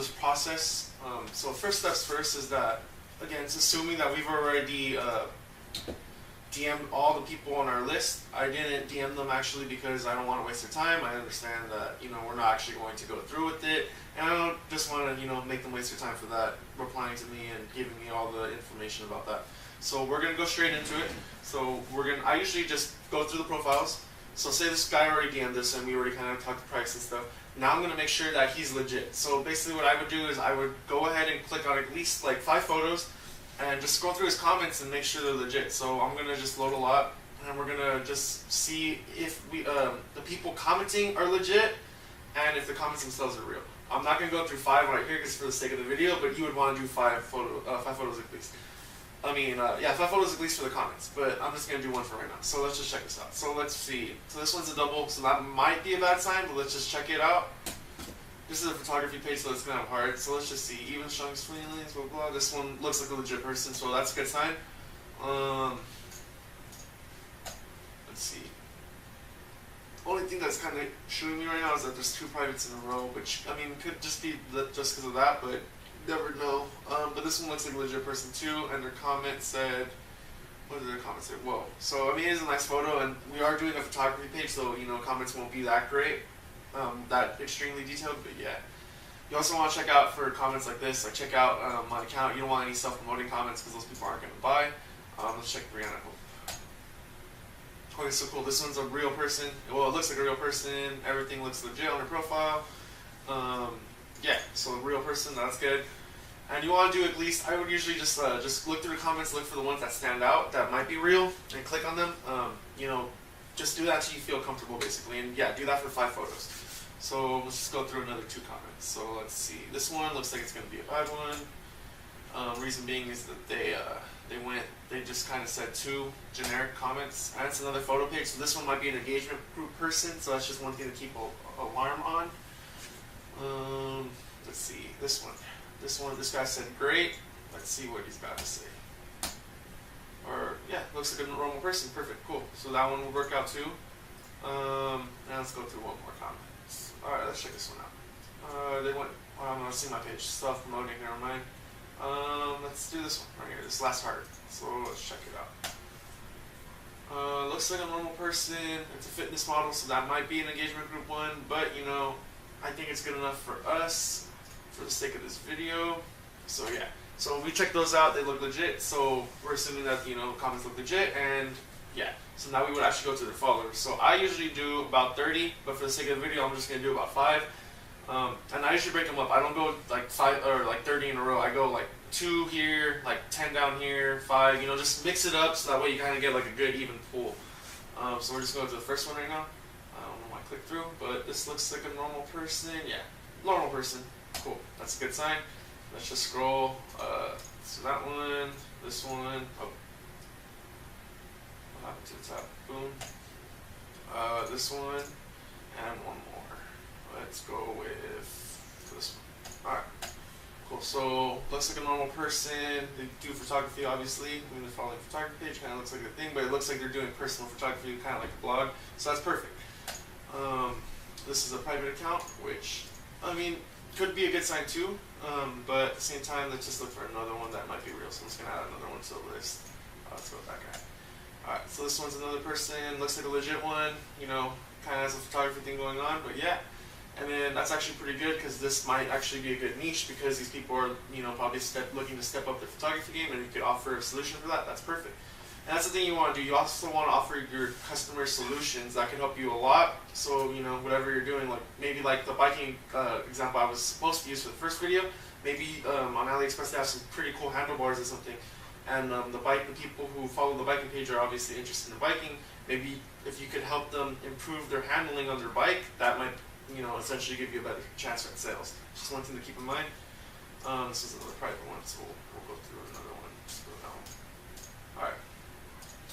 this process. So first steps first is that, again, it's assuming that we've already DM'd all the people on our list. I didn't DM them actually because I don't want to waste their time. I understand that, you know, we're not actually going to go through with it, and I don't just want to, you know, make them waste their time for that, replying to me and giving me all the information about that. So we're gonna go straight into it. So I usually just go through the profiles. So say this guy already DM'd us and we already kind of talked the price and stuff. Now I'm gonna make sure that he's legit. So basically what I would do is I would go ahead and click on at least like 5 photos and just scroll through his comments and make sure they're legit. So I'm gonna just load a lot, and we're gonna just see if the people commenting are legit, and if the comments themselves are real. I'm not gonna go through 5 right here because for the sake of the video, but you would want to do 5 photos at least. I mean, yeah, 5 photos at least for the comments, but I'm just gonna do 1 for right now. So let's just check this out. So let's see. So this one's a double, so that might be a bad sign, but let's just check it out. This is a photography page, so it's kind of hard. So let's just see. Even showing feelings, blah, blah. This one looks like a legit person, so that's a good sign. Let's see. Only thing that's kind of showing me right now is that there's 2 privates in a row, which, I mean, could just be just because of that, but never know. But this one looks like a legit person too, and their comment said, what did their comment say? Whoa. So, I mean, it is a nice photo, and we are doing a photography page, so, you know, comments won't be that great. That extremely detailed, but yeah. You also want to check out for comments like this. Like check out my account. You don't want any self-promoting comments because those people aren't going to buy. Let's check Brianna. Okay, so cool. This one's a real person. Well, it looks like a real person. Everything looks legit on her profile. Yeah, so a real person. That's good. And you want to do at least. I would usually just look through the comments, look for the ones that stand out that might be real, and click on them. You know, just do that until you feel comfortable, basically. And yeah, do that for 5 photos. So let's just go through another 2 comments. So let's see. This one looks like it's going to be a bad one. Reason being is that they just kind of said 2 generic comments. And it's another photo page. So this one might be an engagement group person. So that's just one thing to keep an alarm on. Let's see. This guy said great. Let's see what he's got to say. Or yeah, looks like a normal person. Perfect. Cool. So that one will work out too. Now let's go through 1 more comment. Alright, let's check this one out. They went, well, I'm going to see my page. Self-promoting, never mind. Let's do this one right here, this last heart. So let's check it out. Looks like a normal person. It's a fitness model, so that might be an engagement group one. But, you know, I think it's good enough for us, for the sake of this video. So yeah. So we checked those out. They look legit. So we're assuming that, you know, comments look legit. And yeah. So now we would actually go to their followers. So I usually do about 30, but for the sake of the video, I'm just going to do about 5. And I usually break them up. I don't go like 5 or like 30 in a row. I go like 2 here, like 10 down here, 5. You know, just mix it up so that way you kind of get like a good even pool. So we're just going to the first one right now. I don't know why I clicked through, but this looks like a normal person. Yeah, normal person. Cool. That's a good sign. Let's just scroll. So that one, this one. Oh. What happened to the top? Boom. This one, and 1 more. Let's go with this one. Alright. Cool. So, looks like a normal person. They do photography, obviously. I mean, they're following a photography page. Kind of looks like a thing, but it looks like they're doing personal photography, kind of like a blog. So, that's perfect. This is a private account, which, I mean, could be a good sign too. But at the same time, let's just look for another one that might be real. So, I'm just going to add another one to the list. Let's go with that guy. Alright, so this one's another person, looks like a legit one, you know, kind of has a photography thing going on, but yeah. And then that's actually pretty good because this might actually be a good niche because these people are, you know, probably looking to step up their photography game, and you could offer a solution for that. That's perfect. And that's the thing you want to do. You also want to offer your customers solutions that can help you a lot. So, you know, whatever you're doing, like maybe like the biking example I was supposed to use for the first video, maybe on AliExpress they have some pretty cool handlebars or something. And the people who follow the biking page are obviously interested in biking. Maybe if you could help them improve their handling on their bike, that might, you know, essentially give you a better chance at sales. Just one thing to keep in mind. This is another private one, so we'll go through another one. Just go down. Alright.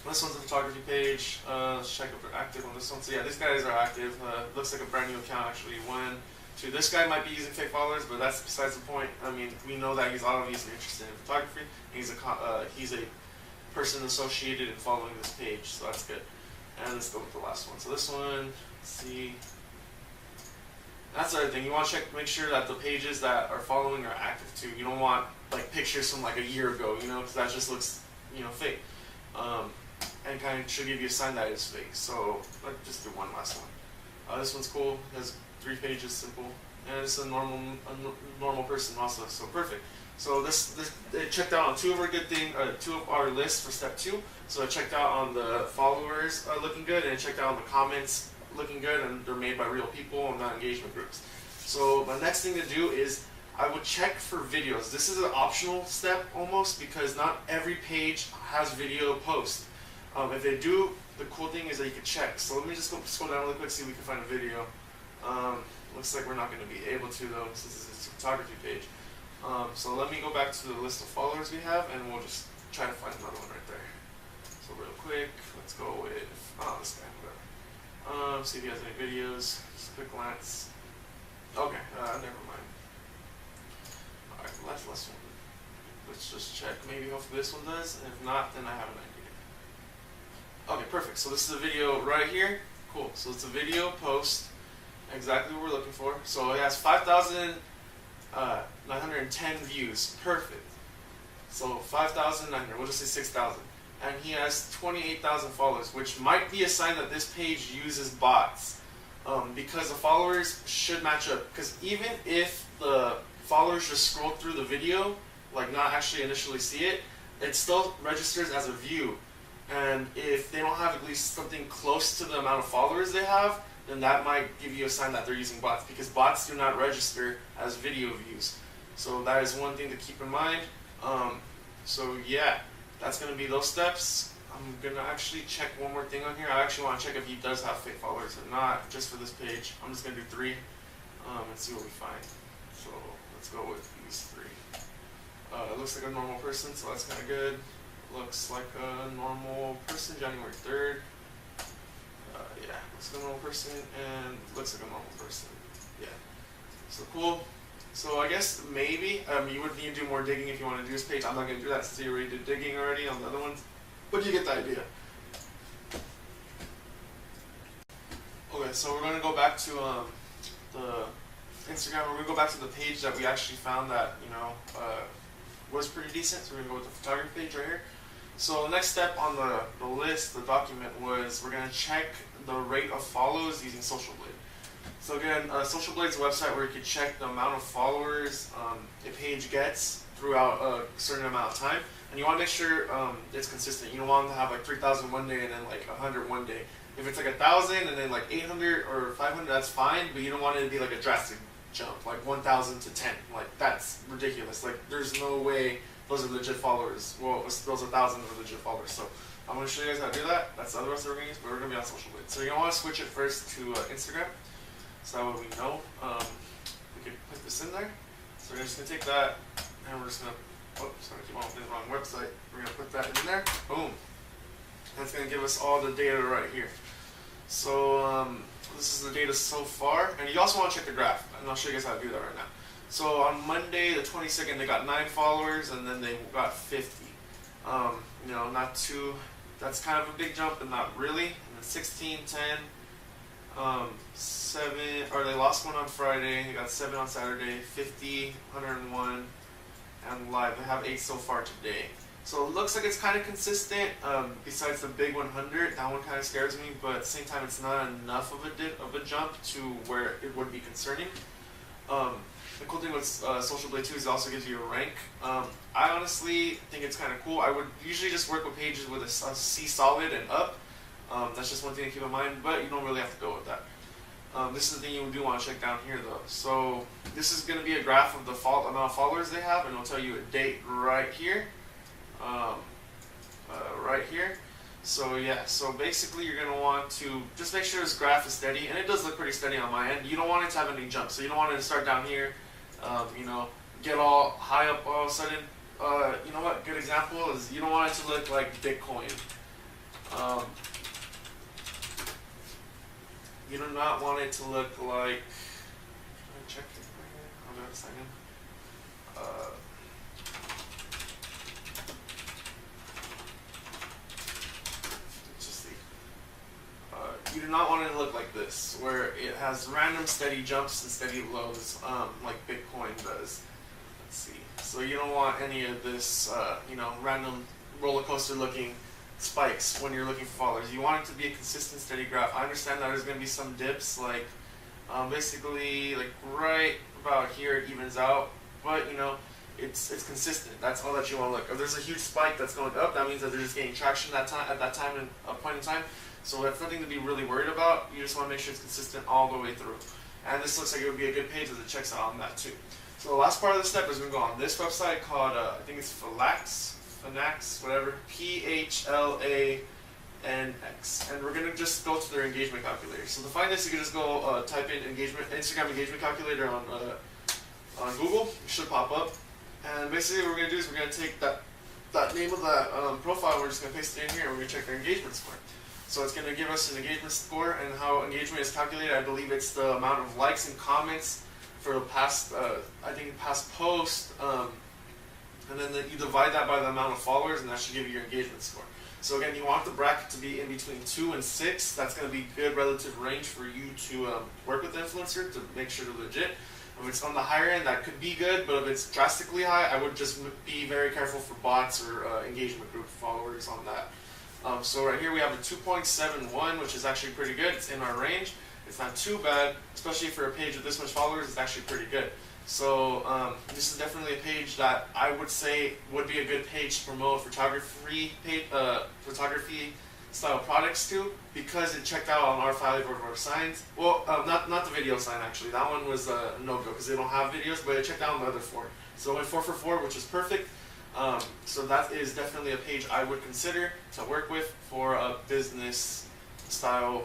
This one's a photography page. Let's check if they're active on this one. So yeah, these guys are active. Looks like a brand new account actually. 1, 2. This guy might be using fake followers, but that's besides the point. I mean, we know that he's obviously interested in photography. He's a person associated and following this page, so that's good. And let's go with the last one. So this one, let's see. That's the other thing. You want to make sure that the pages that are following are active too. You don't want like pictures from like a year ago, because that just looks, fake. And kind of should give you a sign that it's fake. So let's just do one last one. This one's cool. It has 3 pages, simple, and it's a normal person also. So perfect. So this it checked out on 2 of our 2 of our lists for step 2. So it checked out on the followers looking good, and it checked out on the comments looking good, and they're made by real people and not engagement groups. So the next thing to do is I would check for videos. This is an optional step almost, because not every page has video post. If they do, the cool thing is that you can check. So let me just go scroll down really quick, see if we can find a video. Looks like we're not going to be able to though, since it's a photography page. So let me go back to the list of followers we have, and we'll just try to find another one right there. So real quick, let's go with this guy. See if he has any videos. Just a quick glance. Okay, never mind. Alright, last one. Let's just check. Maybe hopefully this one does. And if not, then I have an idea. Okay, perfect. So this is a video right here. Cool. So it's a video post. Exactly what we're looking for. So it has 5,910 views. Perfect. So 5,900. We'll just say 6,000. And he has 28,000 followers, which might be a sign that this page uses bots, because the followers should match up. Because even if the followers just scroll through the video, like not actually initially see it, it still registers as a view. And if they don't have at least something close to the amount of followers they have, then that might give you a sign that they're using bots, because bots do not register as video views. So that is one thing to keep in mind. So yeah. That's going to be those steps. I'm going to actually check one more thing on here. I actually want to check if he does have fake followers or not, just for this page. I'm just going to do 3 and see what we find. So let's go with these 3. It looks like a normal person, so that's kind of good. Looks like a normal person, January 3rd. Yeah, looks like a normal person, and looks like a normal person. Yeah. So cool. So I guess maybe you would need to do more digging if you want to do this page. I'm not going to do that since you already did digging already on the other ones. But you get the idea. Okay, so we're going to go back to the Instagram. We're going to go back to the page that we actually found that was pretty decent. So we're going to go with the photography page right here. So the next step on the list, the document, was we're going to check the rate of follows using Social Blade. So again, Social Blade's a website where you can check the amount of followers a page gets throughout a certain amount of time, and you want to make sure it's consistent. You don't want to have like 3,000 one day and then like 100 one day. If it's like 1,000 and then like 800 or 500, that's fine, but you don't want it to be like a drastic jump, like 1,000 to 10. Like that's ridiculous. Like there's no way those are legit followers. Well, those 1,000 are legit followers. So I'm going to show you guys how to do that. That's the other rest that we're going to use, but we're going to be on Social Blade. So you're going to want to switch it first to Instagram. So that way we know we can put this in there. So we're just going to take that, and we're just going to, sorry, I keep on opening the wrong website. We're going to put that in there. Boom. That's going to give us all the data right here. So this is the data so far. And you also want to check the graph, and I'll show you guys how to do that right now. So on Monday the 22nd, they got 9 followers, and then they got 50. Not too, that's kind of a big jump, but not really. And then 16, 10. 7, or they lost 1 on Friday, they got 7 on Saturday, 50, 101, and live. They have 8 so far today. So it looks like it's kind of consistent, besides the big 100. That one kind of scares me, but at the same time it's not enough of a jump to where it would be concerning. The cool thing with Social Blade 2 is it also gives you a rank. I honestly think it's kind of cool. I would usually just work with pages with a C solid and up. That's just one thing to keep in mind, but you don't really have to go with that. This is the thing you do want to check down here though. So this is going to be a graph of the amount of followers they have, and it'll tell you a date right here. Right here. So yeah, so basically you're going to want to just make sure this graph is steady, and it does look pretty steady on my end. You don't want it to have any jumps, so you don't want it to start down here, get all high up all of a sudden. You know what, good example is you don't want it to look like Bitcoin. You do not want it to look like, check it right here, hold on a second. Let's just see. You do do not want it to look like this, where it has random steady jumps and steady lows, like Bitcoin does. Let's see. So you don't want any of this, random roller coaster looking spikes when you're looking for followers. You want it to be a consistent, steady graph. I understand that there's going to be some dips, like basically like right about here it evens out, but it's consistent. That's all that you want to look. If there's a huge spike that's going up, that means that they're just gaining traction at that time in a point in time. So that's nothing to be really worried about. You just want to make sure it's consistent all the way through. And this looks like it would be a good page as it checks out on that too. So the last part of the step is going to go on this website called, I think it's Phanax, whatever, P-H-L-A-N-X. And we're going to just go to their engagement calculator. So to find this, you can just go type in Instagram engagement calculator on Google. It should pop up. And basically what we're going to do is we're going to take that name of that profile, and we're just going to paste it in here, and we're going to check their engagement score. So it's going to give us an engagement score, and how engagement is calculated, I believe it's the amount of likes and comments for the past, past post, and then you divide that by the amount of followers, and that should give you your engagement score. So again, you want the bracket to be in between 2 and 6. That's going to be good relative range for you to work with the influencer to make sure they're legit. If it's on the higher end, that could be good, but if it's drastically high, I would just be very careful for bots or engagement group followers on that. So right here we have a 2.71, which is actually pretty good. It's in our range. It's not too bad, especially for a page with this much followers. It's actually pretty good. So this is definitely a page that I would say would be a good page to promote photography style products to, because it checked out on our 5 of our signs. Well, not the video sign actually. That one was a no-go because they don't have videos, but it checked out on the other 4. So it went 4 for 4, which is perfect. So that is definitely a page I would consider to work with for a business style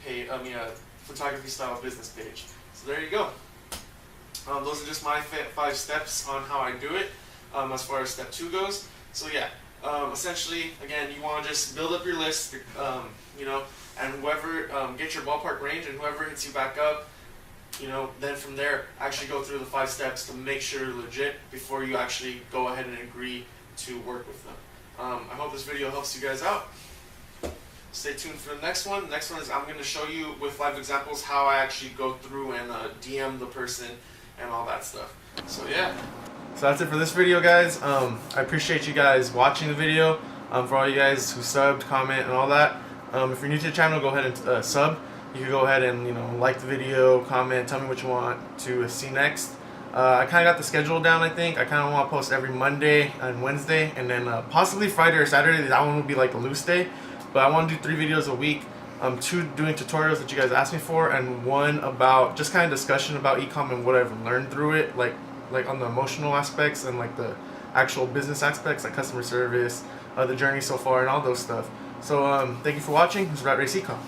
page. A photography style business page. So there you go. Those are just my 5 steps on how I do it as far as step 2 goes. So yeah, essentially, again, you want to just build up your list, and whoever get your ballpark range, and whoever hits you back up, then from there, actually go through the 5 steps to make sure you're legit before you actually go ahead and agree to work with them. I hope this video helps you guys out. Stay tuned for the next one. The next one is I'm going to show you with live examples how I actually go through and DM the person and all that stuff. So yeah. So that's it for this video, guys. I appreciate you guys watching the video. For all you guys who subbed, comment, and all that. If you're new to the channel, go ahead and sub. You can go ahead and like the video, comment, tell me what you want to see next. I kind of got the schedule down, I think. I kind of want to post every Monday and Wednesday, and then possibly Friday or Saturday. That one would be like a loose day. But I want to do 3 videos a week. 2 doing tutorials that you guys asked me for, and 1 about just kind of discussion about Ecom and what I've learned through it, like on the emotional aspects and like the actual business aspects, like customer service, the journey so far, and all those stuff. So thank you for watching. This is Rat Race Ecom.